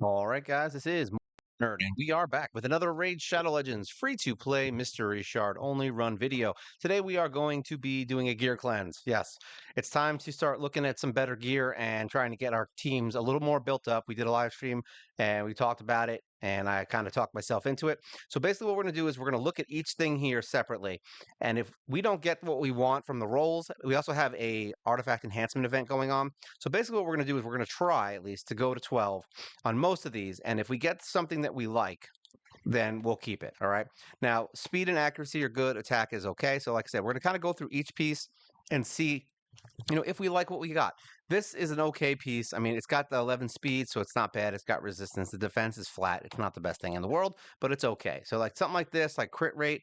All right, guys, this is Nerd, and we are back with another Raid Shadow Legends free-to-play mystery shard only run video. Today we are going to be doing a gear cleanse. Yes, it's time to start looking at some better gear and trying to get our teams a little more built up. We did a live stream and we talked about it, and I kind of talked myself into it. So basically what we're going to do is we're going to look at each thing here separately. And if we don't get what we want from the rolls, we also have a artifact enhancement event going on. So basically what we're going to do is we're going to try at least to go to 12 on most of these. And if we get something that we like, then we'll keep it. All right. Now, speed and accuracy are good. Attack is okay. So, like I said, we're going to kind of go through each piece and see, if we like what we got. This is an okay piece. I mean, it's got the 11 speed, so it's not bad. It's got resistance. The defense is flat. It's not the best thing in the world, but it's okay. So, like something like this, like crit rate,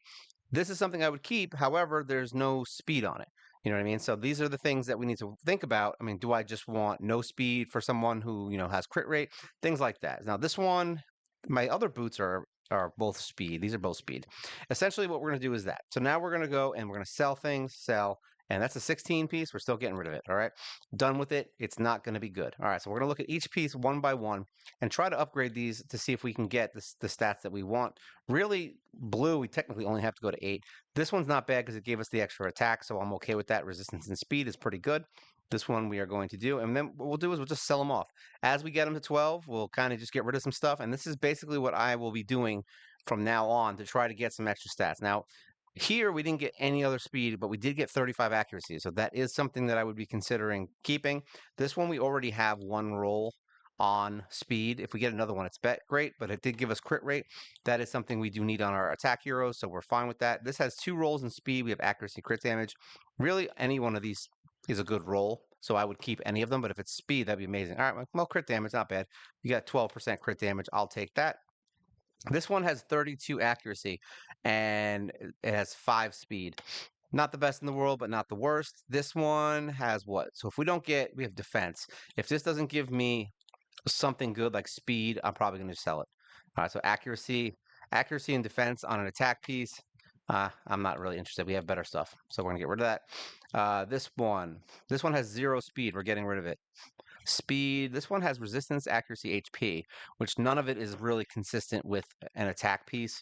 this is something I would keep. However, there's no speed on it. You know what I mean? So these are the things that we need to think about. I mean, do I just want no speed for someone who, has crit rate? Things like that. Now, this one, my other boots are both speed. These are both speed. Essentially, what we're going to do is that. So now we're going to go and we're going to sell things, sell, and that's a 16 piece. We're still getting rid of it. All right. Done with it. It's not going to be good. All right. So we're going to look at each piece one by one and try to upgrade these to see if we can get the stats that we want. Really, blue, we technically only have to go to 8. This one's not bad because it gave us the extra attack, so I'm okay with that. Resistance and speed is pretty good. This one we are going to do, and then what we'll do is we'll just sell them off. As we get them to 12, we'll kind of just get rid of some stuff, and this is basically what I will be doing from now on to try to get some extra stats. Now, here we didn't get any other speed, but we did get 35 accuracy, so that is something that I would be considering keeping. This one we already have one roll on speed. If we get another one, it's great, but it did give us crit rate. That is something we do need on our attack heroes, so we're fine with that. This has 2 rolls in speed. We have accuracy, crit damage. Really, any one of these is a good roll, so I would keep any of them, but if it's speed, that'd be amazing. All right, well, crit damage, not bad. You got 12% crit damage. I'll take that. This one has 32 accuracy, and it has 5 speed. Not the best in the world, but not the worst. This one has what? So if we don't get, we have defense. If this doesn't give me something good like speed, I'm probably going to sell it. All right, so accuracy and defense on an attack piece. I'm not really interested. We have better stuff, so we're gonna get rid of that. This one has 0 speed. We're getting rid of it. Speed. This one has resistance, accuracy, HP, which none of it is really consistent with an attack piece.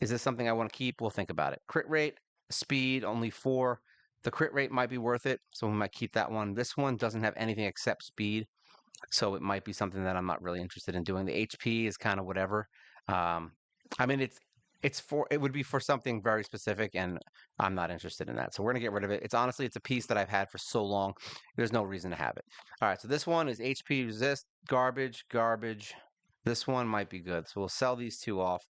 Is this something I want to keep? We'll think about it. Crit rate, speed, only 4. The crit rate might be worth it, so we might keep that one. This one doesn't have anything except speed, so it might be something that I'm not really interested in doing. The HP is kind of whatever. I mean, it would be for something very specific, and I'm not interested in that. So we're gonna get rid of it. It's a piece that I've had for so long. There's no reason to have it. All right, so this one is HP resist, garbage, garbage. This one might be good. So we'll sell these 2 off.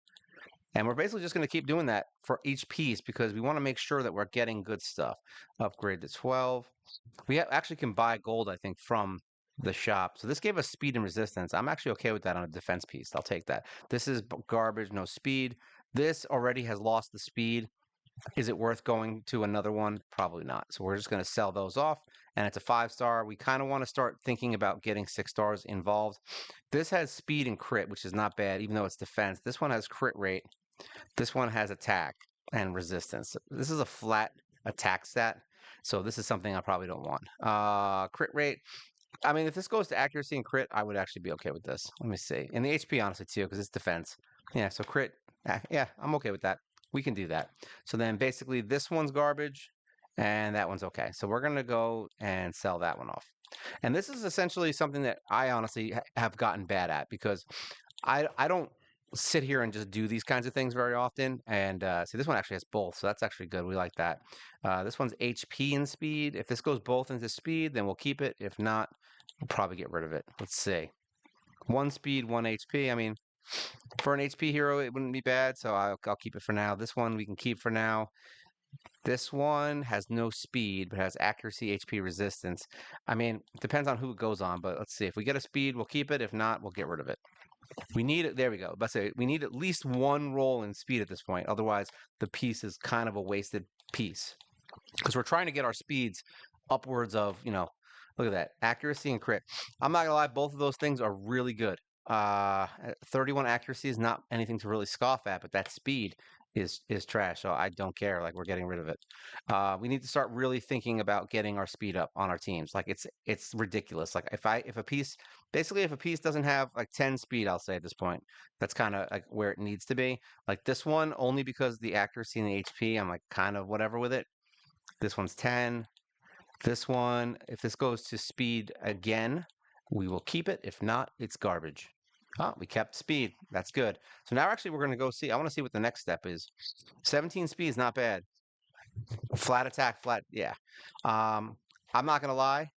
And we're basically just going to keep doing that for each piece because we want to make sure that we're getting good stuff. Upgrade to 12. We actually can buy gold, I think, from the shop. So this gave us speed and resistance. I'm actually okay with that on a defense piece. I'll take that. This is garbage, no speed. This already has lost the speed. Is it worth going to another one? Probably not. So we're just going to sell those off. And it's a 5-star. We kind of want to start thinking about getting 6 stars involved. This has speed and crit, which is not bad, even though it's defense. This one has crit rate. This one has attack and resistance. This is a flat attack stat. So this is something I probably don't want. Crit rate. I mean, if this goes to accuracy and crit, I would actually be okay with this. Let me see. And the HP, honestly, too, because it's defense. Yeah, so crit. Yeah, I'm okay with that. We can do that. So then basically this one's garbage and that one's okay. So we're going to go and sell that one off. And this is essentially something that I honestly have gotten bad at because I don't sit here and just do these kinds of things very often. And see, this one actually has both, so that's actually good. We like that. This one's HP and speed. If this goes both into speed, then we'll keep it. If not, we'll probably get rid of it. Let's see. 1 speed, 1 HP. I mean, for an HP hero, it wouldn't be bad, so I'll keep it for now. This one we can keep for now. This one has no speed, but has accuracy, HP, resistance. I mean, it depends on who it goes on, but let's see. If we get a speed, we'll keep it. If not, we'll get rid of it. We need it. There we go. Let's say we need at least 1 roll in speed at this point. Otherwise, the piece is kind of a wasted piece because we're trying to get our speeds upwards of, look at that, accuracy and crit. I'm not gonna lie, both of those things are really good. 31 accuracy is not anything to really scoff at, but that speed is trash. So I don't care. Like we're getting rid of it. We need to start really thinking about getting our speed up on our teams. Like it's ridiculous. Like if a piece basically if a piece doesn't have like 10 speed, I'll say at this point, that's kind of like where it needs to be. Like this one only because the accuracy and the HP, I'm like kind of whatever with it. This one's 10. This one, if this goes to speed again, we will keep it. If not, it's garbage. Oh, we kept speed. That's good. So now actually we're going to go see. I want to see what the next step is. 17 speed is not bad. Flat attack, flat. Yeah. I'm not going to lie.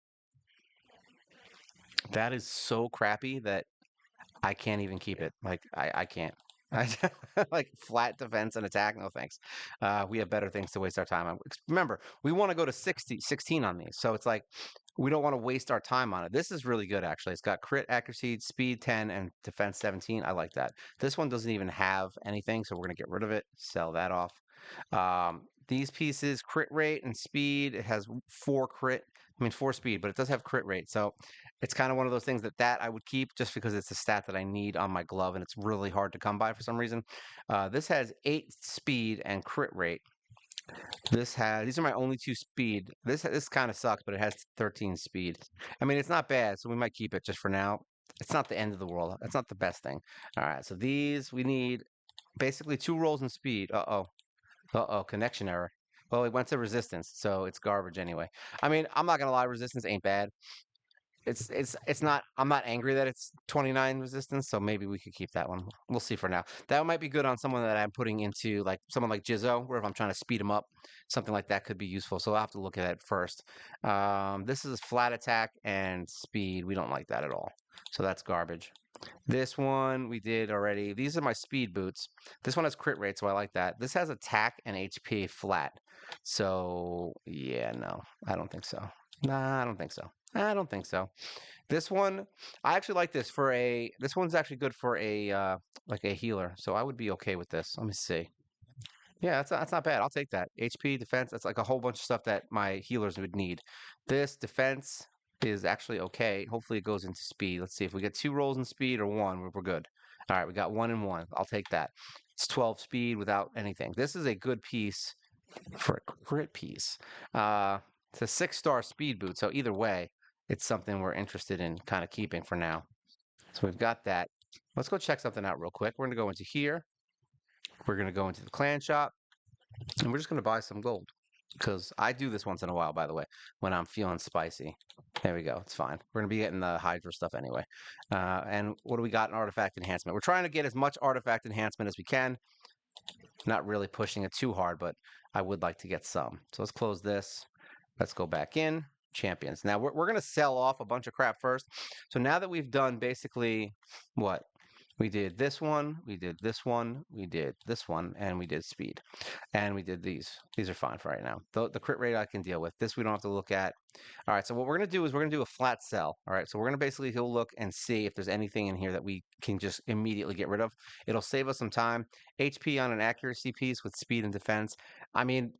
That is so crappy that I can't even keep it. Like I can't. I like flat defense and attack. No thanks. We have better things to waste our time on. Remember, we want to go to 16 on these. So it's like we don't want to waste our time on it. This is really good actually. It's got crit accuracy, speed 10, and defense 17. I like that. This one doesn't even have anything, so we're gonna get rid of it. Sell that off. These pieces, crit rate and speed. It has 4 speed, but it does have crit rate. So it's kind of one of those things that I would keep just because it's a stat that I need on my glove and it's really hard to come by for some reason. This has 8 speed and crit rate. These are my only 2 speed. This kind of sucks, but it has 13 speed. I mean, it's not bad, so we might keep it just for now. It's not the end of the world. That's not the best thing. All right, so these we need basically 2 rolls in speed. Uh-oh. Uh-oh, connection error. Well, it went to resistance, so it's garbage anyway. I mean, I'm not gonna lie, resistance ain't bad. It's not. I'm not angry that it's 29 resistance, so maybe we could keep that one. We'll see for now. That might be good on someone that I'm putting into like someone like Jizzo, where if I'm trying to speed him up, something like that could be useful. So I'll have to look at it first. This is flat attack and speed. We don't like that at all. So that's garbage. This one we did already. These are my speed boots. This one has crit rate, so I like that. This has attack and HP flat. So yeah, no, I don't think so. Nah, I don't think so. I don't think so. This one, I actually like this for a. This one's actually good for a like a healer, so I would be okay with this. Let me see. Yeah, that's not bad. I'll take that. HP defense. That's like a whole bunch of stuff that my healers would need. This defense is actually okay. Hopefully it goes into speed. Let's see if we get 2 rolls in speed or 1. We're good. All right, we got 1 and 1. I'll take that. It's 12 speed without anything. This is a good piece for a crit piece. It's a 6-star speed boot. So either way, it's something we're interested in kind of keeping for now. So we've got that. Let's go check something out real quick. We're going to go into here. We're going to go into the clan shop. And we're just going to buy some gold. Because I do this once in a while, by the way, when I'm feeling spicy. There we go. It's fine. We're going to be getting the Hydra stuff anyway. And what do we got in artifact enhancement? We're trying to get as much artifact enhancement as we can. Not really pushing it too hard, but I would like to get some. So let's close this. Let's go back in. Champions. Now we're going to sell off a bunch of crap first. So now that we've done basically what? We did this one, we did this one, we did this one, and we did speed. And we did these. These are fine for right now. The crit rate I can deal with. This we don't have to look at. All right, so what we're going to do is we're going to do a flat sell. All right, so we're going to basically go look and see if there's anything in here that we can just immediately get rid of. It'll save us some time. HP on an accuracy piece with speed and defense. I mean,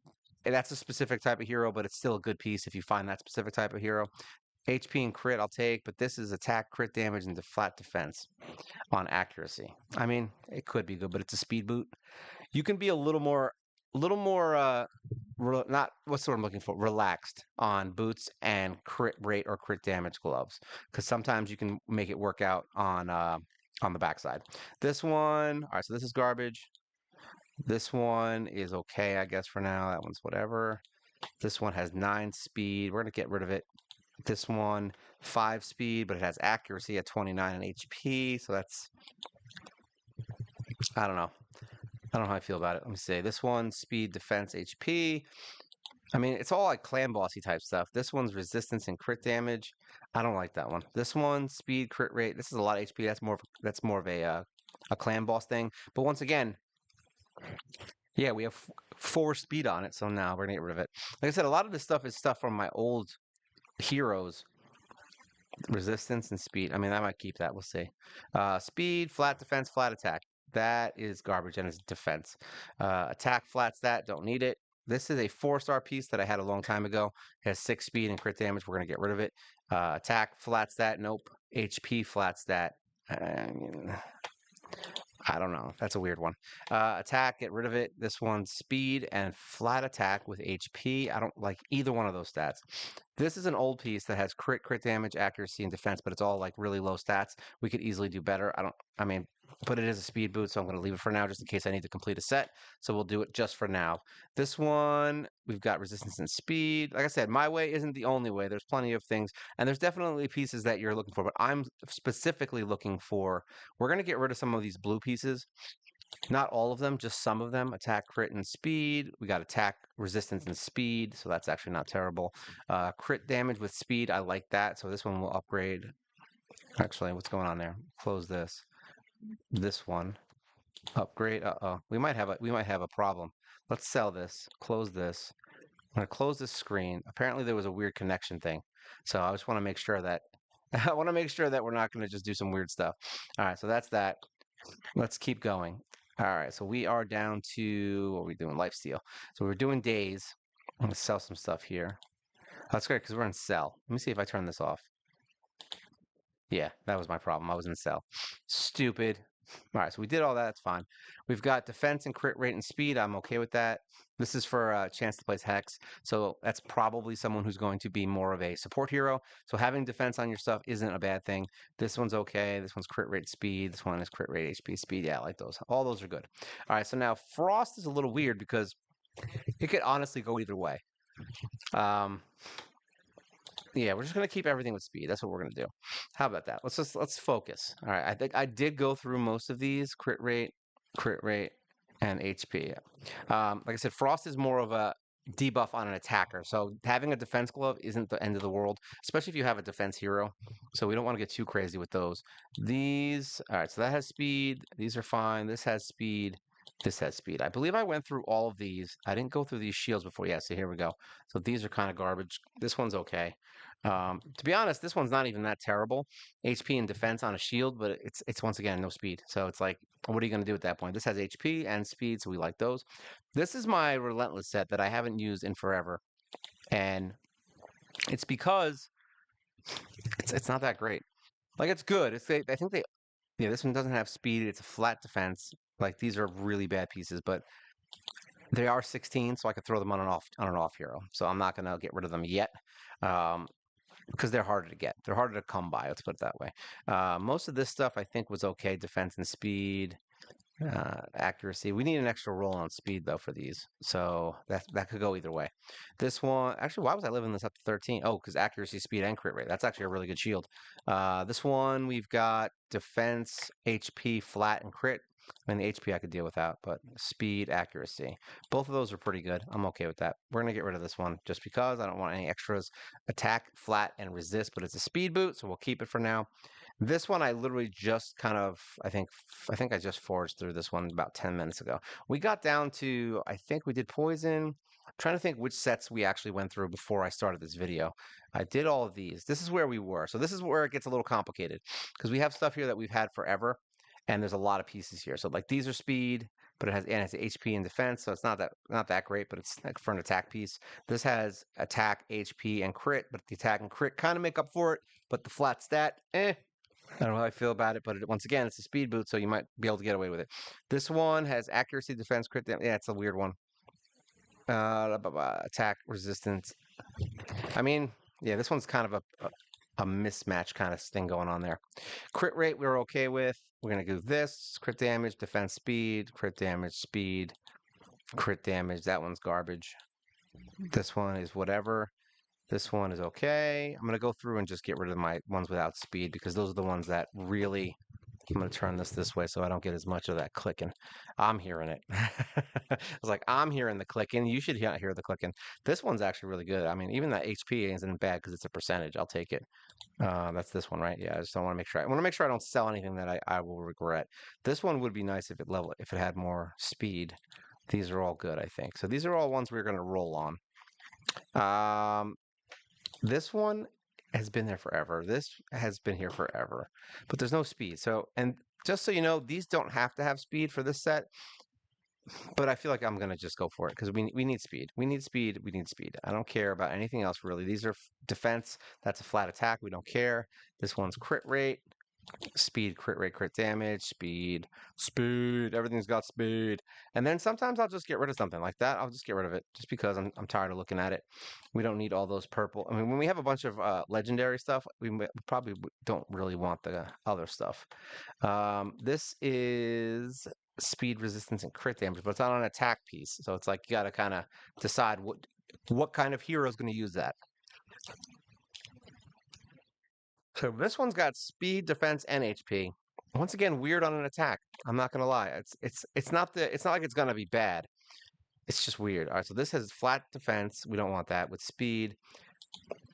that's a specific type of hero, but it's still a good piece if you find that specific type of hero. HP and crit I'll take, but this is attack, crit damage, and flat defense on accuracy. I mean, it could be good, but it's a speed boot. You can be a little more, not what's the word I'm looking for, relaxed on boots and crit rate or crit damage gloves, because sometimes you can make it work out on the backside. This one, all right, so this is garbage. This one is okay, I guess, for now. That one's whatever. This one has 9 speed. We're going to get rid of it. This one, 5 speed, but it has accuracy at 29 and HP. So that's, I don't know. I don't know how I feel about it. Let me see. This one, speed, defense, HP. I mean, it's all like clan bossy type stuff. This one's resistance and crit damage. I don't like that one. This one, speed, crit rate. This is a lot of HP. That's more of a clan boss thing. But once again, yeah, we have 4 speed on it. So now we're gonna get rid of it. Like I said, a lot of this stuff is stuff from my old heroes. Resistance and speed. I mean, I might keep that. We'll see. Speed, flat defense, flat attack. That is garbage and it's defense. Attack flats that. Don't need it. This is a 4-star piece that I had a long time ago. It has 6 speed and crit damage. We're going to get rid of it. Attack flats that. Nope. HP flats that. I don't know. That's a weird one. Attack, get rid of it. This one's speed and flat attack with HP. I don't like either one of those stats. This is an old piece that has crit damage, accuracy, and defense, but it's all like really low stats. We could easily do better. I mean, but it is a speed boot, so I'm going to leave it for now just in case I need to complete a set. So we'll do it just for now. This one, we've got resistance and speed. Like I said, my way isn't the only way. There's plenty of things, and there's definitely pieces that you're looking for, but I'm specifically looking for, we're going to get rid of some of these blue pieces. Not all of them, just some of them. Attack, crit, and speed. We got attack, resistance, and speed, so that's actually not terrible. Crit damage with speed, I like that. So this one will upgrade. Actually, what's going on there? Close this. This one. Upgrade. Uh-oh. We might have a problem. Let's sell this. Close this. I'm gonna close this screen. Apparently there was a weird connection thing. So I just want to make sure that I want to make sure that we're not going to just do some weird stuff. All right, so that's that. Let's keep going. All right, so we are down to, what are we doing? Lifesteal. So we're doing days. I'm going to sell some stuff here. Oh, that's great because we're in sell. Let me see if I turn this off. Yeah, that was my problem. I was in sell. Stupid. All right, so we did all that. That's fine. We've got defense and crit rate and speed. I'm okay with that. This is for a chance to place Hex. So that's probably someone who's going to be more of a support hero. So having defense on your stuff isn't a bad thing. This one's okay. This one's crit rate speed. This one is crit rate HP speed. Yeah, I like those. All those are good. All right, so now Frost is a little weird because it could honestly go either way. Um, yeah, we're just gonna keep everything with speed. That's what we're gonna do. How about that? Let's focus. All right, I think I did go through most of these crit rate, and HP. Like I said, Frost is more of a debuff on an attacker. So having a defense glove isn't the end of the world, especially if you have a defense hero. So we don't want to get too crazy with those. These, all right, so that has speed. These are fine. This has speed. This has speed. I believe I went through all of these. I didn't go through these shields before. Yeah, so here we go. So these are kind of garbage. This one's okay. To be honest, this one's not even that terrible. HP and defense on a shield, but it's once again no speed. So it's like, what are you going to do at that point? This has HP and speed, so we like those. This is my Relentless set that I haven't used in forever, and it's because it's not that great. Like it's good. I think they, yeah, this one doesn't have speed. It's a flat defense. Like these are really bad pieces, but they are 16, so I could throw them on an off hero. So I'm not gonna get rid of them yet. Because they're harder to get. They're harder to come by. Let's put it that way. Most of this stuff I think was okay. Defense and speed, accuracy. We need an extra roll on speed though for these, so that could go either way. This one, actually, why was I living this up to 13? Oh, because accuracy, speed, and crit rate. That's actually a really good shield. This one we've got defense, HP, flat, and crit. I mean, the HP I could deal without, but speed, accuracy. Both of those are pretty good. I'm okay with that. We're going to get rid of this one just because I don't want any extras. Attack, flat, and resist, but it's a speed boot, so we'll keep it for now. This one I literally just kind of, I think I just forged through this one about 10 minutes ago. We got down to, I think we did poison. I'm trying to think which sets we actually went through before I started this video. I did all of these. This is where we were. So this is where it gets a little complicated because we have stuff here that we've had forever and there's a lot of pieces here. So like these are speed, but it has HP and defense, so it's not that great, but it's like for an attack piece. This has attack, HP, and crit, but the attack and crit kind of make up for it. But the flat stat, I don't know how I feel about it, but once again, it's a speed boot, so you might be able to get away with it. This one has accuracy, defense, crit. Yeah, it's a weird one. Attack, resistance. I mean, yeah, this one's kind of a mismatch kind of thing going on there. Crit rate, we're okay with. We're going to do this. Crit damage, defense, speed, crit damage, speed, crit damage. That one's garbage. This one is whatever. This one is okay. I'm going to go through and just get rid of my ones without speed because those are the ones that really, I'm going to turn this way so I don't get as much of that clicking. I'm hearing it. I was like, I'm hearing the clicking. You should hear the clicking. This one's actually really good. I mean, even that HP isn't bad because it's a percentage. I'll take it. That's this one, right? Yeah, I just don't want to make sure. I want to make sure I don't sell anything that I will regret. This one would be nice if it had more speed. These are all good, I think. So these are all ones we're going to roll on. This one has been there forever. This has been here forever, but there's no speed. So, and just so you know, these don't have to have speed for this set, but I feel like I'm going to just go for it because we need speed. We need speed. We need speed. I don't care about anything else really. These are defense. That's a flat attack. We don't care. This one's crit rate. Speed, crit rate, crit damage, speed, speed. Everything's got speed. And then sometimes I'll just get rid of something like that. I'll just get rid of it just because I'm tired of looking at it. We don't need all those purple. I mean, when we have a bunch of legendary stuff, we probably don't really want the other stuff. This is speed, resistance, and crit damage, but it's not an attack piece. So it's like you got to kind of decide what kind of hero is going to use that. So this one's got speed, defense, and HP. Once again, weird on an attack. I'm not gonna lie. It's not like it's gonna be bad. It's just weird. All right, so this has flat defense. We don't want that with speed.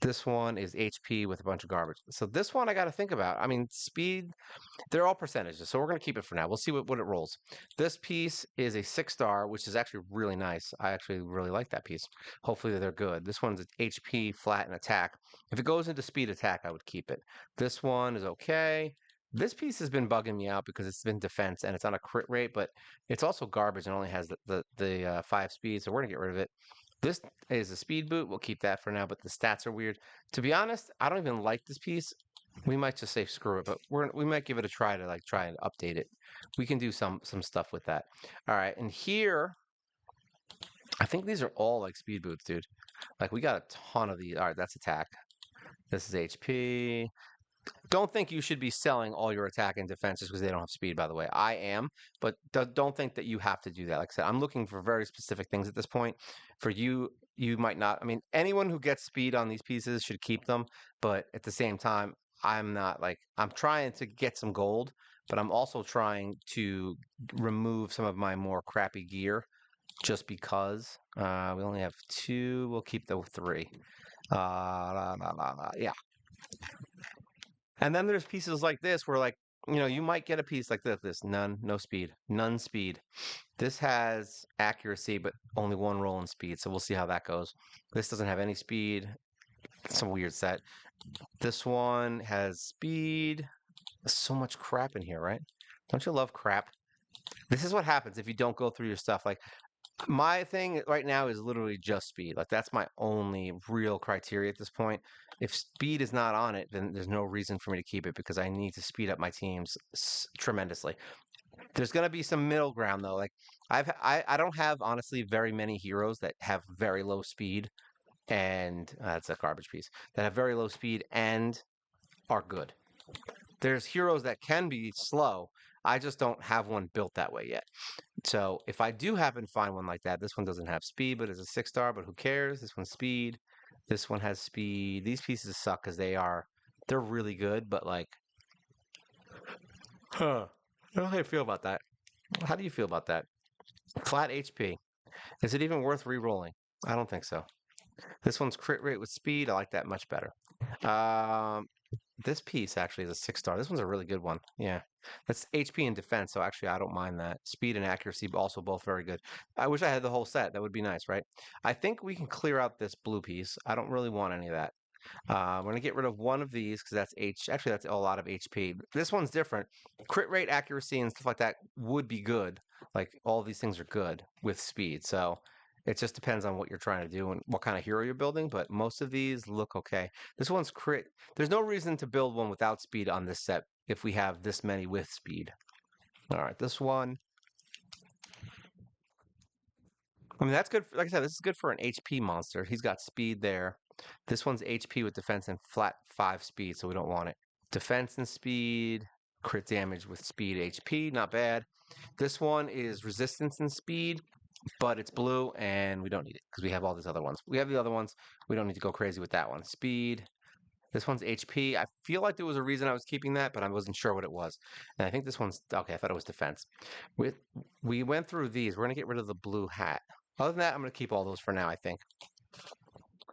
This one is HP with a bunch of garbage. So this one I got to think about. I mean, speed, they're all percentages, so we're going to keep it for now. We'll see what it rolls. This piece is a 6-star, which is actually really nice. I actually really like that piece. Hopefully they're good. This one's HP, flat, and attack. If it goes into speed attack, I would keep it. This one is okay. This piece has been bugging me out because it's been defense and it's on a crit rate, but it's also garbage and only has the 5 speed, so we're going to get rid of it. This is a speed boot. We'll keep that for now, but the stats are weird. To be honest, I don't even like this piece. We might just say screw it, but we might give it a try to try and update it. We can do some stuff with that. All right, and here, I think these are all like speed boots, dude. Like we got a ton of these. All right, that's attack. This is HP. Don't think you should be selling all your attack and defense just because they don't have speed, by the way. I am, but don't think that you have to do that. Like I said, I'm looking for very specific things at this point. For you, you might not. I mean, anyone who gets speed on these pieces should keep them, but at the same time, I'm not like, I'm trying to get some gold, but I'm also trying to remove some of my more crappy gear just because. We only have 2. We'll keep the 3. Yeah. And then there's pieces like this where like, you might get a piece like this, none, no speed, none speed. This has accuracy, but only 1 roll in speed. So we'll see how that goes. This doesn't have any speed. It's a weird set. This one has speed. There's so much crap in here, right? Don't you love crap? This is what happens if you don't go through your stuff. Like my thing right now is literally just speed. Like that's my only real criteria at this point. If speed is not on it, then there's no reason for me to keep it because I need to speed up my teams tremendously. There's going to be some middle ground though. Like I don't have honestly very many heroes that have very low speed and that's a garbage piece that have very low speed and are good. There's heroes that can be slow. I just don't have one built that way yet. So if I do happen to find one like that, this one doesn't have speed, but it's a 6-star, but who cares? This one's speed. This one has speed. These pieces suck because they're really good, but like, huh. How do I feel about that? How do you feel about that? Flat HP. Is it even worth re-rolling? I don't think so. This one's crit rate with speed. I like that much better. Um, this piece actually is a 6-star. This one's a really good one. Yeah. That's HP and defense, so actually I don't mind that. Speed and accuracy also both very good. I wish I had the whole set. That would be nice, right? I think we can clear out this blue piece. I don't really want any of that. We're going to get rid of one of these because that's Actually, that's a lot of HP. This one's different. Crit rate, accuracy, and stuff like that would be good. Like all these things are good with speed. So it just depends on what you're trying to do and what kind of hero you're building. But most of these look okay. This one's crit. There's no reason to build one without speed on this set if we have this many with speed. All right, this one. I mean, that's good. Like I said, this is good for an HP monster. He's got speed there. This one's HP with defense and flat 5 speed, so we don't want it. Defense and speed, crit damage with speed, HP, not bad. This one is resistance and speed, but it's blue, and we don't need it because we have all these other ones. We have the other ones. We don't need to go crazy with that one. Speed. This one's HP. I feel like there was a reason I was keeping that, but I wasn't sure what it was. And I think this one's okay. I thought it was defense. We went through these. We're gonna get rid of the blue hat. Other than that, I'm gonna keep all those for now. I think.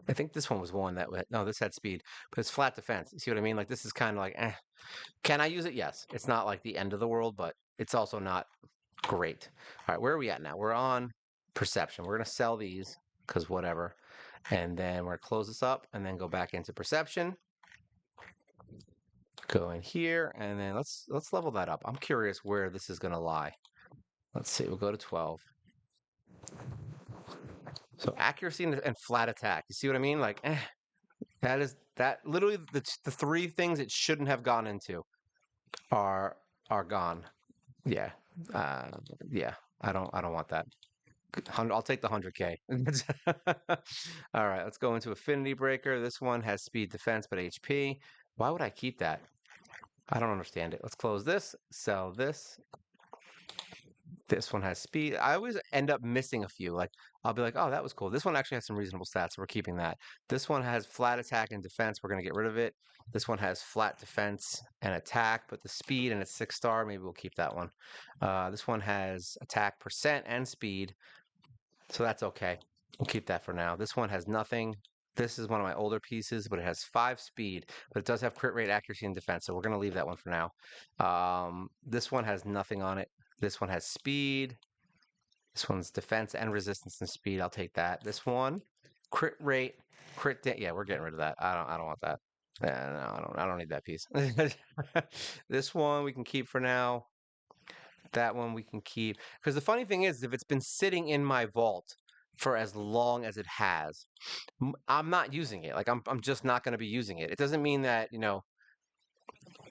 I think this one was one that no, this had speed, but it's flat defense. You see what I mean? Like this is kind of like, can I use it? Yes. It's not like the end of the world, but it's also not great. All right, where are we at now? We're on perception. We're gonna sell these because whatever, and then we're gonna close this up and then go back into perception. Go in here and then let's level that up. I'm curious where this is gonna lie. Let's see. We'll go to 12. So accuracy and flat attack. You see what I mean? Like, that is literally the 3 things it shouldn't have gone into. are are gone. Yeah. Uh, yeah. I don't want that. I'll take the 100K. All right, let's go into Affinity Breaker. This one has speed defense, but HP. Why would I keep that? I don't understand it. Let's close this, sell this. This one has speed. I always end up missing a few. Like I'll be like, oh, that was cool. This one actually has some reasonable stats, so we're keeping that. This one has flat attack and defense. We're gonna get rid of it. This one has flat defense and attack, but the speed and it's 6 star. Maybe we'll keep that one. This one has attack percent and speed, so that's okay. We'll keep that for now. This one has nothing. This is one of my older pieces, but it has 5 speed, but it does have crit rate, accuracy, and defense. So we're going to leave that one for now. This one has nothing on it. This one has speed. This one's defense and resistance and speed. I'll take that. This one, crit rate, yeah, we're getting rid of that. I don't want that. Yeah, no, I don't need that piece. This one we can keep for now. That one we can keep. Because the funny thing is, if it's been sitting in my vault for as long as it has, I'm not using it. Like I'm just not going to be using it. It doesn't mean that,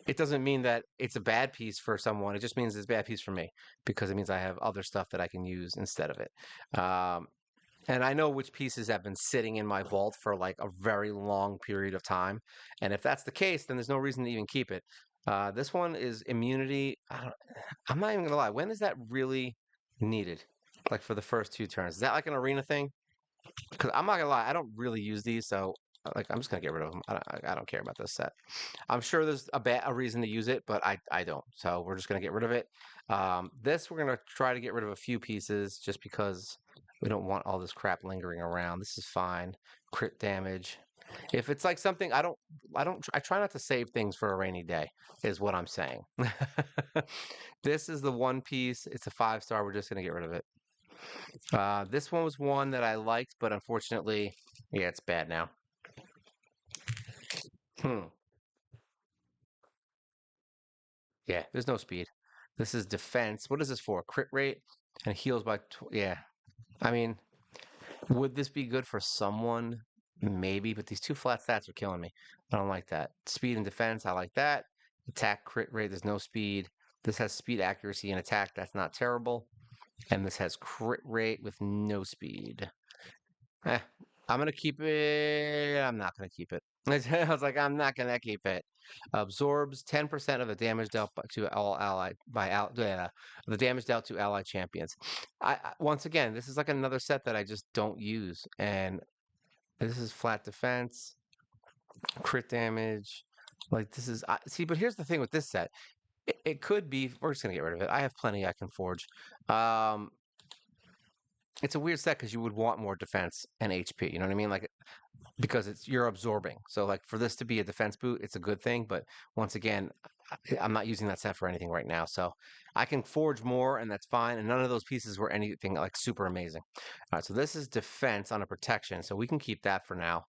it doesn't mean that it's a bad piece for someone. It just means it's a bad piece for me because it means I have other stuff that I can use instead of it. Um, and I know which pieces have been sitting in my vault for like a very long period of time. And if that's the case, then there's no reason to even keep it. This one is immunity. I'm not even gonna lie. When is that really needed? Like for the first 2 turns? Is that like an arena thing? Because I'm not gonna lie, I don't really use these, so like I'm just gonna get rid of them. I don't care about this set. I'm sure there's a reason to use it, but I don't. So we're just gonna get rid of it. This we're gonna try to get rid of a few pieces just because we don't want all this crap lingering around. This is fine. Crit damage. If it's like something I try not to save things for a rainy day, is what I'm saying. This is the one piece. It's a 5 star. We're just gonna get rid of it. This one was one that I liked, but unfortunately, yeah, it's bad now. Hmm. Yeah, there's no speed. This is defense. What is this for? Crit rate and heals by. Yeah. I mean, would this be good for someone? Maybe, but these two flat stats are killing me. I don't like that. Speed and defense, I like that. Attack crit rate, there's no speed. This has speed, accuracy, and attack. That's not terrible. And this has crit rate with no speed. Eh, I'm gonna keep it. I'm not gonna keep it. I was like, I'm not gonna keep it. Absorbs 10% of the damage dealt to all allied by yeah, the damage dealt to allied champions. Once again, this is like another set that I just don't use, and this is flat defense, crit damage. Like this is see, but here's the thing with this set. It could be. We're just gonna get rid of it. I have plenty I can forge. Um, it's a weird set because you would want more defense and HP. You know what I mean? Like because you're absorbing. So like for this to be a defense boot, it's a good thing. But once again, I'm not using that set for anything right now. So I can forge more and that's fine. And none of those pieces were anything like super amazing. All right, so this is defense on a protection. So we can keep that for now.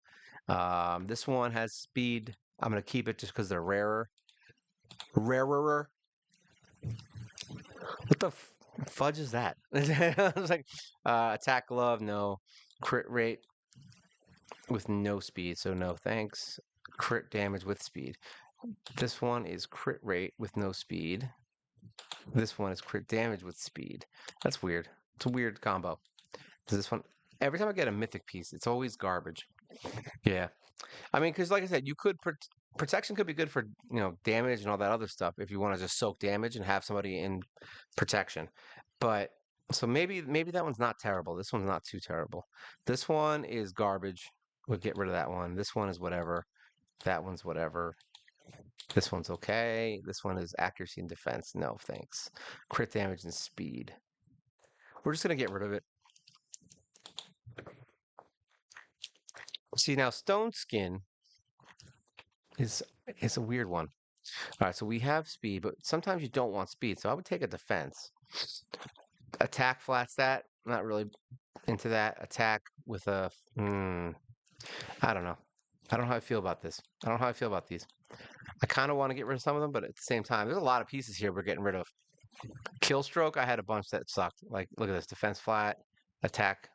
This one has speed. I'm going to keep it just because they're rarer. Rarer. What the fudge is that? I was like, attack glove, no. Crit rate with no speed, so no thanks. Crit damage with speed. This one is crit rate with no speed. This one is crit damage with speed. That's weird. It's a weird combo. This one, every time I get a mythic piece, it's always garbage. Yeah. I mean, because like I said, you could protection could be good for damage and all that other stuff if you want to just soak damage and have somebody in protection. But so maybe that one's not terrible. This one's not too terrible. This one is garbage. We'll get rid of that one. This one is whatever. That one's whatever. This one's okay. This one is accuracy and defense. No, thanks. Crit damage and speed. We're just gonna get rid of it. See now, Stone Skin is a weird one. All right, so we have speed, but sometimes you don't want speed, so I would take a defense. Attack flat stat, not really into that. Attack with a, I don't know. I don't know how I feel about this. I don't know how I feel about these. I kind of want to get rid of some of them, but at the same time, there's a lot of pieces here we're getting rid of. Kill stroke, I had a bunch that sucked. Like, look at this: defense flat, attack.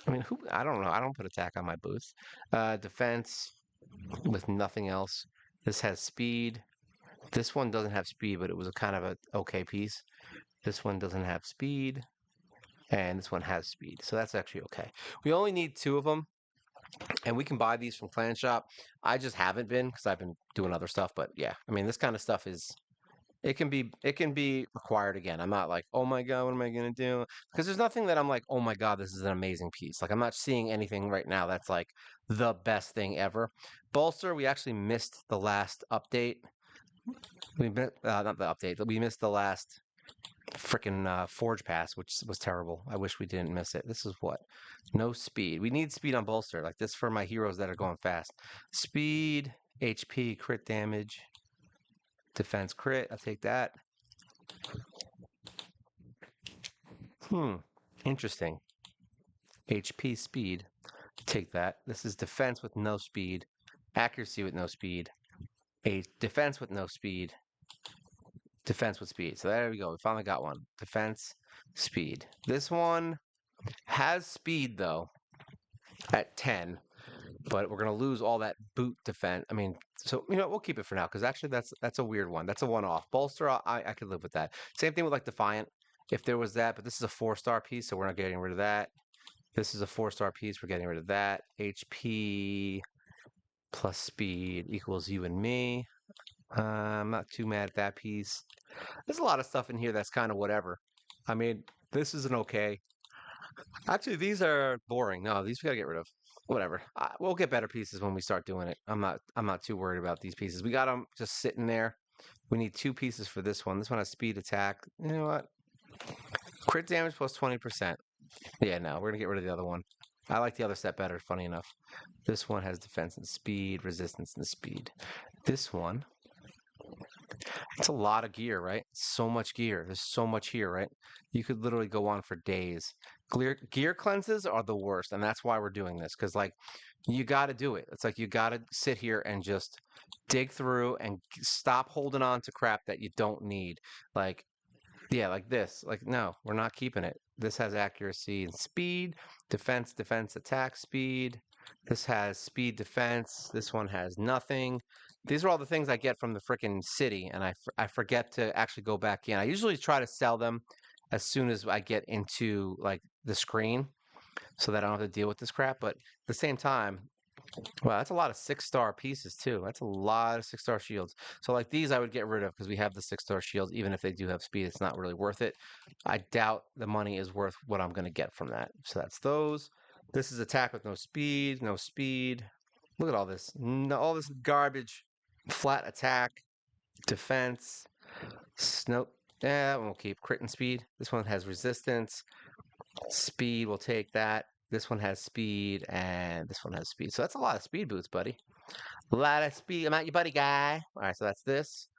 I mean, who? I don't know. I don't put attack on my boots. Defense with nothing else. This has speed. This one doesn't have speed, but it was a kind of a okay piece. This one doesn't have speed, and this one has speed. So that's actually okay. We only need two of them, and we can buy these from Clan Shop. I just haven't been because I've been doing other stuff. But yeah, I mean, this kind of stuff is it can be required again. I'm not like, oh my God, what am I gonna do? Because there's nothing that I'm like, oh my God, this is an amazing piece. Like I'm not seeing anything right now that's like the best thing ever. Bolster, we actually missed the last update. We missed not the update, but we missed the last freaking Forge Pass, which was terrible. I wish we didn't miss it. This is what? No speed. We need speed on Bolster, like this for my heroes that are going fast. Speed, HP, crit damage, defense crit. I'll take that. Hmm. Interesting. HP speed. Take that. This is defense with no speed. Accuracy with no speed. A defense with no speed. Defense with speed. So there we go. We finally got one. Defense, speed. This one has speed though at 10, but we're gonna lose all that boot defense. I mean, so we'll keep it for now because actually that's a weird one. That's a one-off. Bolster, I could live with that. Same thing with like Defiant, if there was that, but this is a 4-star piece, so we're not getting rid of that. This is a 4-star piece. We're getting rid of that. HP plus speed equals you and me. I'm not too mad at that piece. There's a lot of stuff in here that's kind of whatever. I mean, this is an okay. Actually, these are boring. No, these we gotta get rid of. Whatever. We'll get better pieces when we start doing it. I'm not too worried about these pieces. We got them just sitting there. We need two pieces for this one. This one has speed attack. You know what? Crit damage plus 20%. Yeah, no, we're gonna get rid of the other one. I like the other set better, funny enough. This one has defense and speed, resistance and speed. This one, it's a lot of gear, right? So much gear. There's so much here, right? You could literally go on for days. Gear cleanses are the worst, and that's why we're doing this. Because like, you got to do it. It's like you got to sit here and just dig through and stop holding on to crap that you don't need. Like, yeah, like this. Like, no, we're not keeping it. This has accuracy and speed, defense, defense, attack, speed. This has speed, defense. This one has nothing. These are all the things I get from the freaking city, and I forget to actually go back in. I usually try to sell them as soon as I get into like the screen so that I don't have to deal with this crap. But at the same time, wow, that's a lot of 6-star pieces too. That's a lot of 6-star shields. So like these I would get rid of because we have the 6-star shields. Even if they do have speed, it's not really worth it. I doubt the money is worth what I'm going to get from that. So that's those. This is attack with no speed, no speed. Look at all this. No, all this garbage. Flat attack, defense, snow. Yeah, that one will keep. Crit and speed. This one has resistance. Speed, we'll take that. This one has speed, and this one has speed. So that's a lot of speed boots, buddy. A lot of speed. I'm not your buddy guy. All right, so that's this.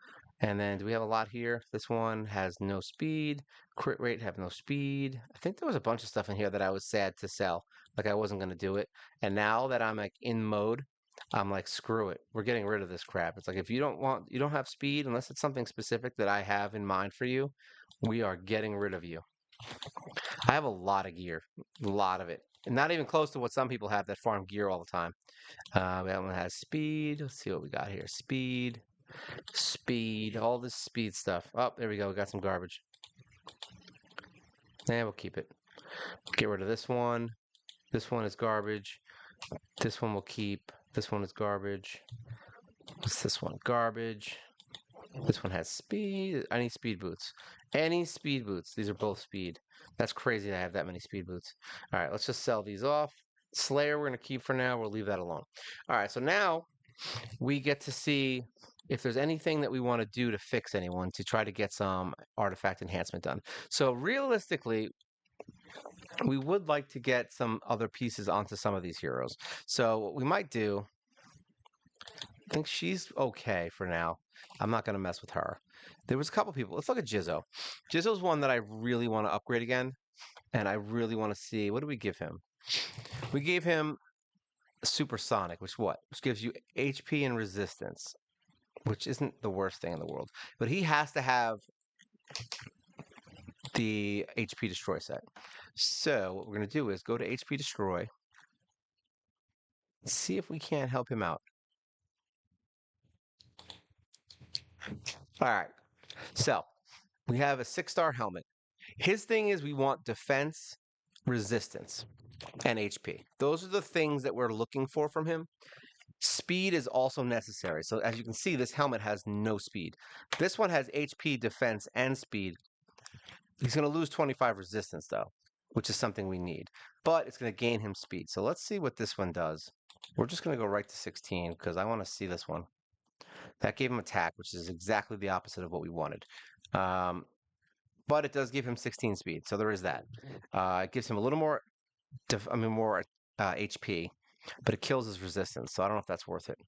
And then do we have a lot here? This one has no speed. Crit rate have no speed. I think there was a bunch of stuff in here that I was sad to sell. Like I wasn't going to do it. And now that I'm like in mode, I'm like, screw it. We're getting rid of this crap. It's like if you don't have speed, unless it's something specific that I have in mind for you, we are getting rid of you. I have a lot of gear, a lot of it. And not even close to what some people have that farm gear all the time. That one has speed. Let's see what we got here. Speed, speed, all this speed stuff. Oh, there we go. We got some garbage. Yeah, we'll keep it. Get rid of this one. This one is garbage. This one we'll keep. This one is garbage. What's this one? Garbage. This one has speed. I need speed boots. Any speed boots. These are both speed. That's crazy to have that many speed boots. All right, let's just sell these off. Slayer we're going to keep for now. We'll leave that alone. All right, so now we get to see if there's anything that we want to do to fix anyone to try to get some artifact enhancement done. So realistically, we would like to get some other pieces onto some of these heroes. So what we might do, I think she's okay for now. I'm not going to mess with her. There was a couple people. Let's look at Jizzo. Jizzo's one that I really want to upgrade again. And I really want to see, what do we give him? We gave him Supersonic, which what? Which gives you HP and resistance, which isn't the worst thing in the world. But he has to have the HP Destroy set. So what we're going to do is go to HP Destroy, see if we can't help him out. All right. So we have a 6-star helmet. His thing is we want defense, resistance, and HP. Those are the things that we're looking for from him. Speed is also necessary. So as you can see, this helmet has no speed. This one has HP, defense, and speed. He's going to lose 25 resistance, though, which is something we need. But it's going to gain him speed. So let's see what this one does. We're just going to go right to 16 because I want to see this one. That gave him attack, which is exactly the opposite of what we wanted. But it does give him 16 speed, so there is that. It gives him a little more, more HP, but it kills his resistance, so I don't know if that's worth it.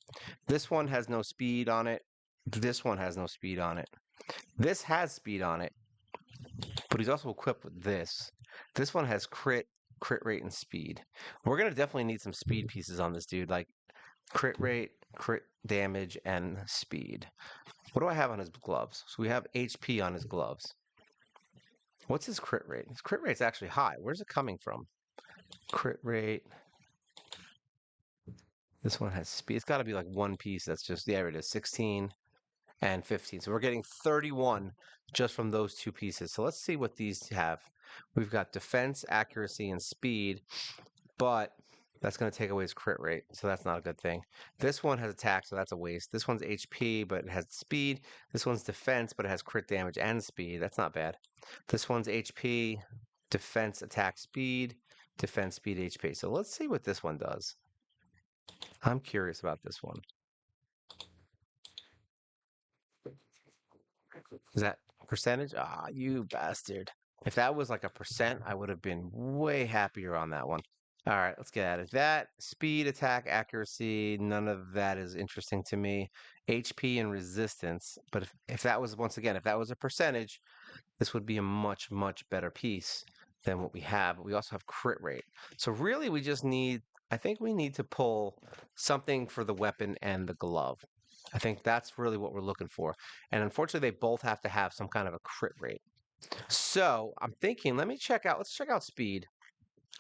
This one has no speed on it. This one has no speed on it. This has speed on it, but he's also equipped with this. This one has crit rate, and speed. We're going to definitely need some speed pieces on this dude, like crit rate, crit damage, and speed. What do I have on his gloves? So we have HP on his gloves. What's his crit rate? His crit rate's actually high. Where's it coming from? Crit rate. This one has speed. It's got to be like one piece that's just, there it is, 16 and 15. So we're getting 31 just from those two pieces. So let's see what these have. We've got defense, accuracy, and speed, but that's going to take away his crit rate, so that's not a good thing. This one has attack, so that's a waste. This one's HP, but it has speed. This one's defense, but it has crit damage and speed. That's not bad. This one's HP, defense, attack, speed, defense, speed, HP. So let's see what this one does. I'm curious about this one. Is that percentage? Ah, you bastard. If that was like a percent, I would have been way happier on that one. All right, let's get at it. That speed, attack, accuracy, none of that is interesting to me. HP and resistance. But if that was, once again, if that was a percentage, this would be a much, much better piece than what we have. But we also have crit rate. So really, we just need, I think we need to pull something for the weapon and the glove. I think that's really what we're looking for. And unfortunately, they both have to have some kind of a crit rate. So I'm thinking, let's check out speed.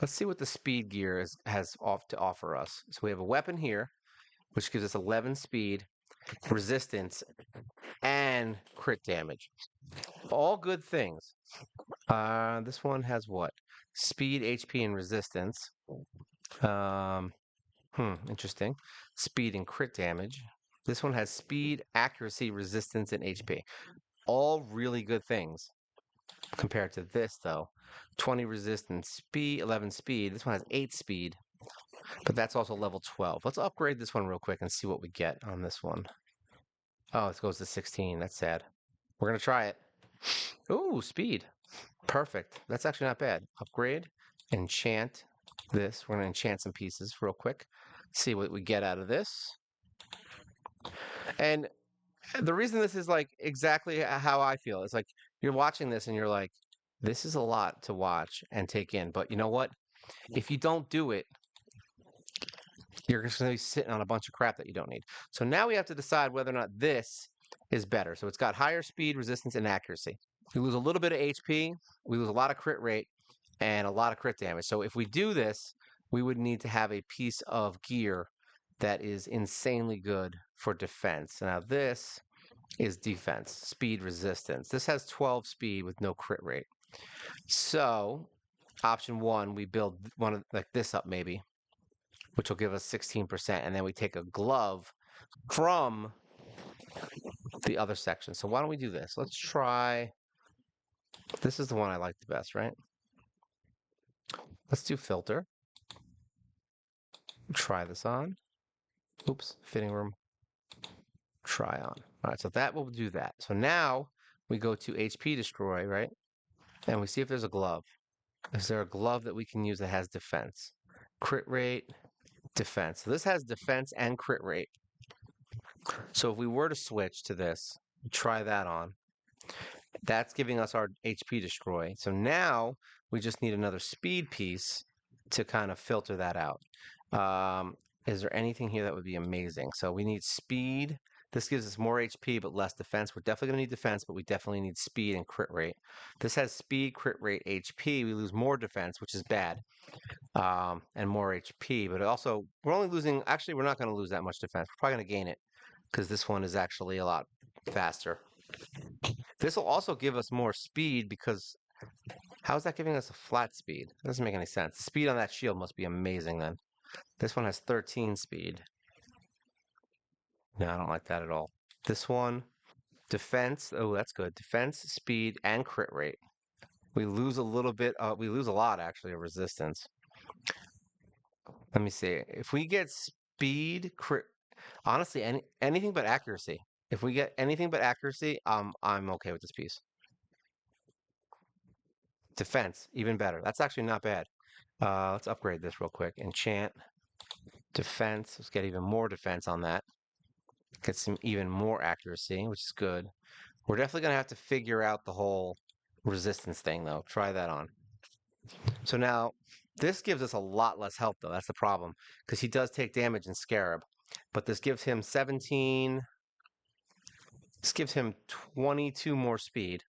Let's see what the speed gear has to offer us. So we have a weapon here, which gives us 11 speed, resistance, and crit damage. All good things. This one has what? Speed, HP, and resistance. Interesting. Speed and crit damage. This one has speed, accuracy, resistance, and HP. All really good things. Compared to this, though, 20 resistance, speed, 11 speed. This one has 8 speed, but that's also level 12. Let's upgrade this one real quick and see what we get on this one. Oh, it goes to 16. That's sad. We're going to try it. Ooh, speed. Perfect. That's actually not bad. Upgrade, enchant this. We're going to enchant some pieces real quick. See what we get out of this. And the reason this is like exactly how I feel is like you're watching this and you're like, this is a lot to watch and take in. But you know what? If you don't do it, you're just going to be sitting on a bunch of crap that you don't need. So now we have to decide whether or not this is better. So it's got higher speed, resistance, and accuracy. We lose a little bit of HP. We lose a lot of crit rate and a lot of crit damage. So if we do this, we would need to have a piece of gear that is insanely good for defense. Now this is defense, speed, resistance. This has 12 speed with no crit rate. So option one, we build one like this up maybe, which will give us 16%. And then we take a glove from the other section. So why don't we do this? Let's try, this is the one I like the best, right? Let's do filter. Try this on. Oops, fitting room. Try on. All right, so that will do that. So now we go to HP destroy, right? And we see if there's a glove. Is there a glove that we can use that has defense? Crit rate, defense. So this has defense and crit rate. So if we were to switch to this, try that on. That's giving us our HP destroy. So now we just need another speed piece to kind of filter that out. Is there anything here that would be amazing? So we need speed. This gives us more HP but less defense. We're definitely going to need defense, but we definitely need speed and crit rate. This has speed, crit rate, HP. We lose more defense, which is bad, and more HP. But also, we're only losing, actually, we're not going to lose that much defense. We're probably going to gain it because this one is actually a lot faster. This will also give us more speed because how is that giving us a flat speed? That doesn't make any sense. The speed on that shield must be amazing then. This one has 13 speed. No, I don't like that at all. This one, defense. Oh, that's good. Defense, speed, and crit rate. We lose a little bit. We lose a lot actually of resistance. Let me see. If we get speed, crit, honestly, anything but accuracy. If we get anything but accuracy, I'm okay with this piece. Defense, even better. That's actually not bad. Let's upgrade this real quick. Enchant, defense. Let's get even more defense on that. Get some even more accuracy, which is good. We're definitely going to have to figure out the whole resistance thing, though. Try that on. So now, this gives us a lot less health, though. That's the problem, because he does take damage in Scarab. But this gives him 17. This gives him 22 more speed.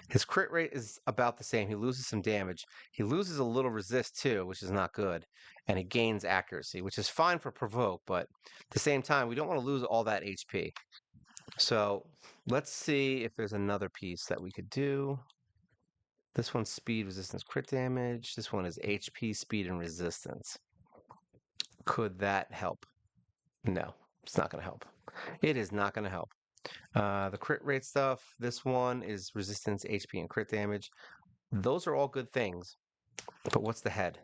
His crit rate is about the same. He loses some damage. He loses a little resist, too, which is not good. And he gains accuracy, which is fine for provoke, but at the same time, we don't want to lose all that HP. So let's see if there's another piece that we could do. This one's speed, resistance, crit damage. This one is HP, speed, and resistance. Could that help? No, it's not going to help. It is not going to help. The crit rate stuff, this one is resistance, HP, and crit damage. Those are all good things. But what's the head?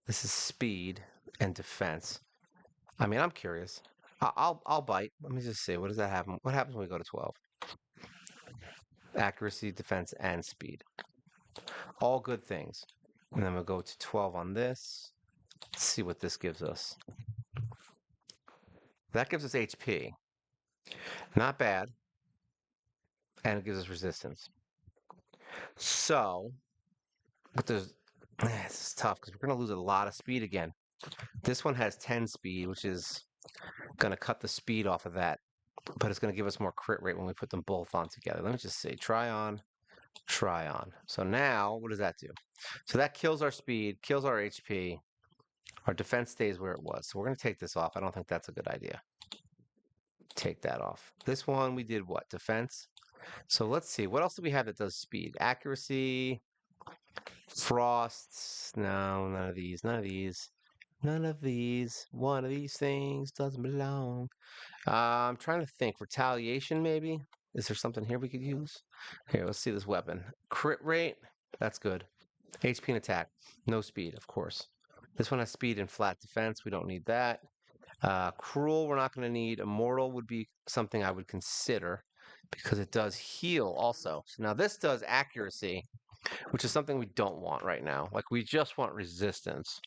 This is speed and defense. I mean, I'm curious. I'll bite. Let me just see. What does that happen? What happens when we go to 12? Accuracy, defense, and speed. All good things. And then we'll go to 12 on this. Let's see what this gives us. That gives us HP. Not bad. And it gives us resistance. So, but this is tough because we're going to lose a lot of speed again. This one has 10 speed, which is going to cut the speed off of that. But it's going to give us more crit rate when we put them both on together. Let me just say, try on. So now, what does that do? So that kills our speed, kills our HP. Our defense stays where it was. So we're going to take this off. I don't think that's a good idea. Take that off. This one, we did what? Defense? So let's see. What else do we have that does speed? Accuracy, frosts. No, none of these. None of these. None of these. One of these things doesn't belong. I'm trying to think. Retaliation, maybe? Is there something here we could use? Here, let's see this weapon. Crit rate. That's good. HP and attack. No speed, of course. This one has speed and flat defense. We don't need that. Cruel, we're not going to need. Immortal would be something I would consider because it does heal also. So now this does accuracy, which is something we don't want right now. Like we just want resistance.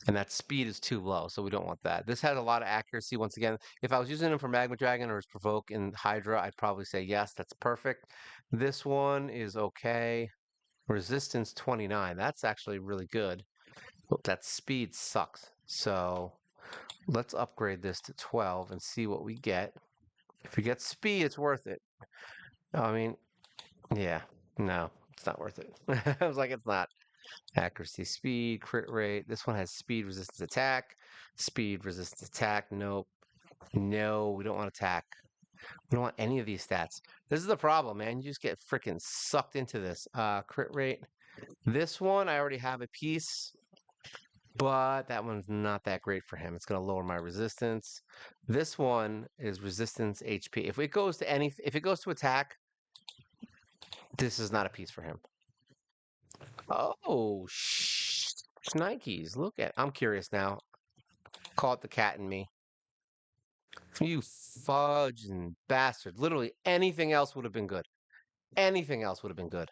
And that speed is too low, so we don't want that. This has a lot of accuracy. Once again, if I was using him for Magma Dragon or as Provoke in Hydra, I'd probably say yes, that's perfect. This one is okay. Resistance 29. That's actually really good. But that speed sucks. So let's upgrade this to 12 and see what we get. If we get speed, it's worth it. I mean, yeah, no, it's not worth it. I was like, it's not. Accuracy, speed, crit rate. This one has speed, resistance, attack. Speed, resistance, attack. Nope. No, we don't want attack. We don't want any of these stats. This is the problem, man. You just get freaking sucked into this. Crit rate. This one, I already have a piece, but that one's not that great for him. It's going to lower my resistance. This one is resistance HP. If it goes to attack, this is not a piece for him. Oh, Nikes. Look at. I'm curious now. Call it the cat in me. You fudging bastard. Literally anything else would have been good. Anything else would have been good.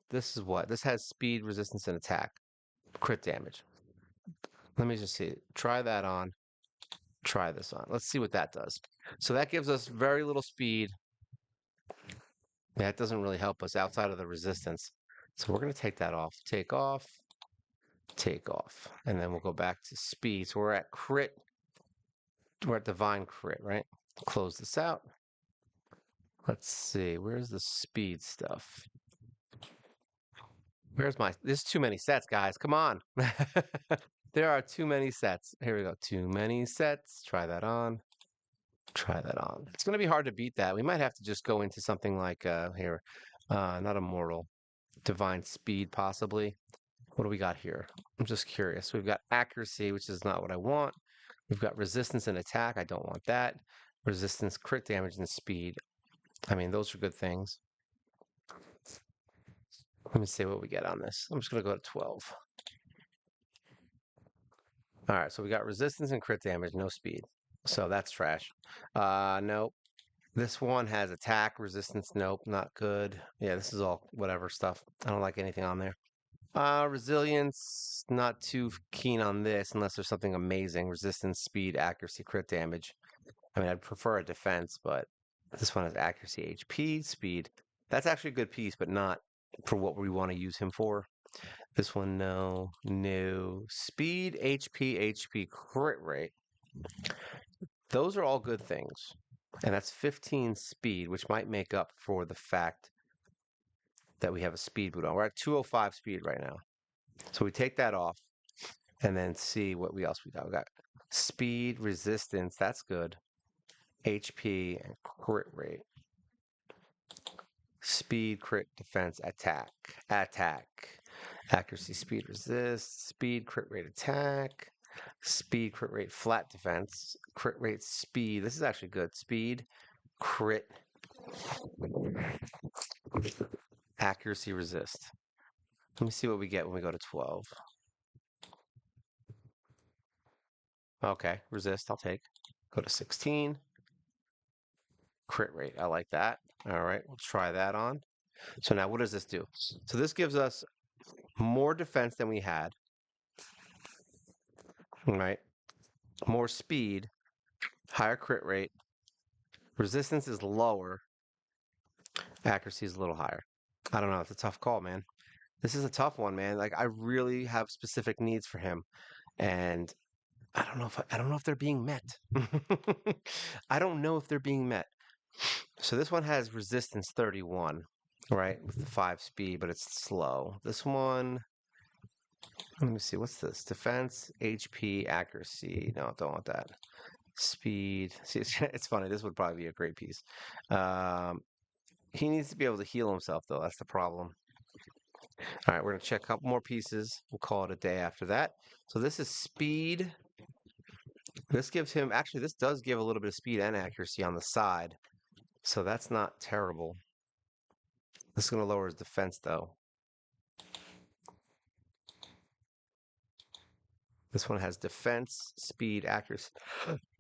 This is what? This has speed, resistance, and attack. Crit damage. Let me just see. Try that on. Try this on. Let's see what that does. So that gives us very little speed. That doesn't really help us outside of the resistance. So we're going to take that off. Take off. Take off. And then we'll go back to speed. So we're at crit. We're at divine crit, right? Close this out. Let's see. Where's the speed stuff? There's too many sets, guys. Come on. There are too many sets. Here we go. Too many sets. Try that on. Try that on. It's going to be hard to beat that. We might have to just go into something like here, not immortal, divine speed possibly. What do we got here? I'm just curious. We've got accuracy, which is not what I want. We've got resistance and attack. I don't want that. Resistance, crit damage, and speed. I mean, those are good things. Let me see what we get on this. I'm just going to go to 12. All right, so we got resistance and crit damage, no speed. So that's trash. Nope. This one has attack, resistance, nope, not good. Yeah, this is all whatever stuff. I don't like anything on there. Resilience, not too keen on this unless there's something amazing. Resistance, speed, accuracy, crit damage. I mean, I'd prefer a defense, but this one has accuracy, HP, speed. That's actually a good piece, but not for what we want to use him for. This one, no, no. Speed, HP, crit rate. Those are all good things. And that's 15 speed, which might make up for the fact that we have a speed boot on. We're at 205 speed right now. So we take that off and then see what else we got. We got speed, resistance, that's good. HP, and crit rate. Speed, crit, defense, attack. Accuracy, speed, resist, speed, crit rate, attack. Speed, crit rate, flat defense. Crit rate, speed. This is actually good. Speed, crit, accuracy, resist. Let me see what we get when we go to 12. Okay, resist, I'll take. Go to 16. Crit rate, I like that. All right, we'll try that on. So now what does this do? So this gives us more defense than we had, right? More speed, higher crit rate. Resistance is lower. Accuracy is a little higher. I don't know. It's a tough call, man. This is a tough one, man. Like I really have specific needs for him, and I don't know if they're being met. I don't know if they're being met. So this one has resistance 31, right, with the 5 speed, but it's slow. This one, let me see, what's this? Defense, HP, accuracy. No, don't want that. Speed. See, it's funny. This would probably be a great piece. He needs to be able to heal himself, though. That's the problem. All right, we're going to check a couple more pieces. We'll call it a day after that. So this is speed. This gives him, actually, this does give a little bit of speed and accuracy on the side. So that's not terrible. This is going to lower his defense, though. This one has defense, speed, accuracy,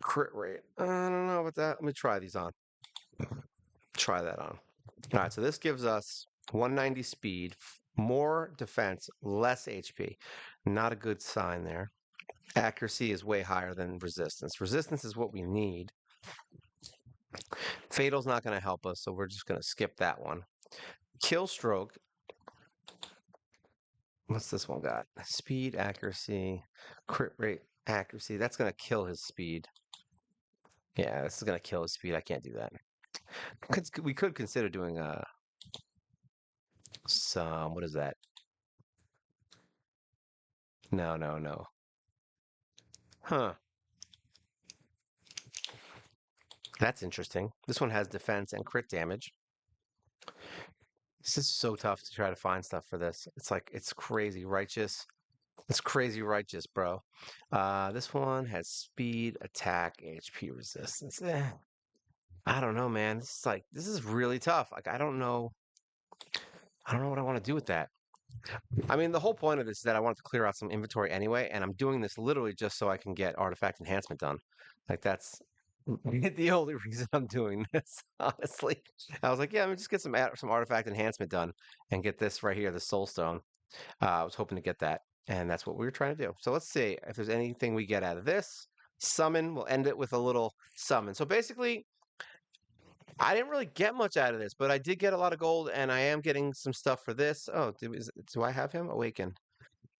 crit rate. I don't know about that. Let me try these on. Try that on. All right, so this gives us 190 speed, more defense, less HP. Not a good sign there. Accuracy is way higher than resistance. Resistance is what we need. Fatal's not going to help us, so we're just going to skip that one. Kill stroke. What's this one got? Speed, accuracy, crit rate, accuracy. That's going to kill his speed. Yeah, this is going to kill his speed. I can't do that. We could consider doing what is that? No. Huh. That's interesting. This one has defense and crit damage. This is so tough to try to find stuff for this. It's like, it's crazy righteous. It's crazy righteous, bro. This one has speed, attack, HP resistance. I don't know, man. This is really tough. Like, I don't know what I want to do with that. I mean, the whole point of this is that I want to clear out some inventory anyway, and I'm doing this literally just so I can get artifact enhancement done. Like, that's the only reason I'm doing this, honestly. I was like, yeah, let me just get some artifact enhancement done and get this right here, the soul stone. I was hoping to get that, and that's what we were trying to do. So let's see if there's anything we get out of this. Summon, we'll end it with a little summon. So basically, I didn't really get much out of this, but I did get a lot of gold, and I am getting some stuff for this. Oh, do I have him? Awaken.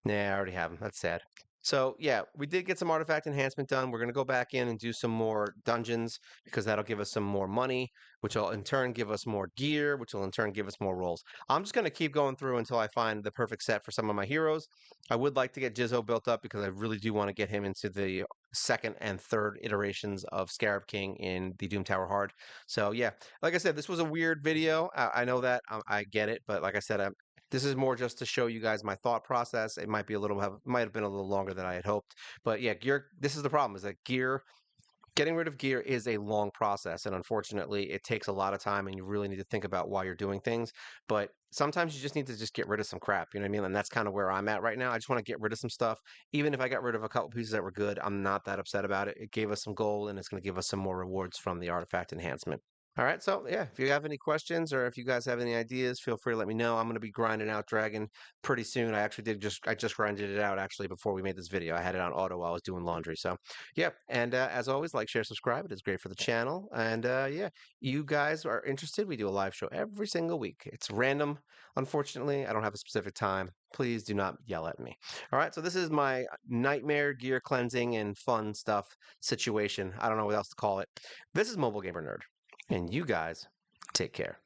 Yeah, I already have him. That's sad. So yeah, we did get some artifact enhancement done. We're gonna go back in and do some more dungeons because that'll give us some more money, which will in turn give us more gear, which will in turn give us more rolls. I'm just gonna keep going through until I find the perfect set for some of my heroes. I would like to get Jizzo built up because I really do want to get him into the second and third iterations of Scarab King in the Doom Tower Hard. So yeah, like I said, this was a weird video. I know that I get it, but like I said, this is more just to show you guys my thought process. It might be a little might have been a little longer than I had hoped. But yeah, gear this is the problem is that gear getting rid of gear is a long process and unfortunately it takes a lot of time and you really need to think about why you're doing things. But sometimes you just need to just get rid of some crap, you know what I mean? And that's kind of where I'm at right now. I just want to get rid of some stuff. Even if I got rid of a couple pieces that were good, I'm not that upset about it. It gave us some gold and it's going to give us some more rewards from the artifact enhancement. All right, so yeah, if you have any questions or if you guys have any ideas, feel free to let me know. I'm going to be grinding out Dragon pretty soon. I just grinded it out actually before we made this video. I had it on auto while I was doing laundry. So yeah, and as always, like, share, subscribe. It is great for the channel. And yeah, you guys are interested. We do a live show every single week. It's random. Unfortunately, I don't have a specific time. Please do not yell at me. All right, so this is my nightmare gear cleansing and fun stuff situation. I don't know what else to call it. This is Mobile Gamer Nerd. And you guys take care.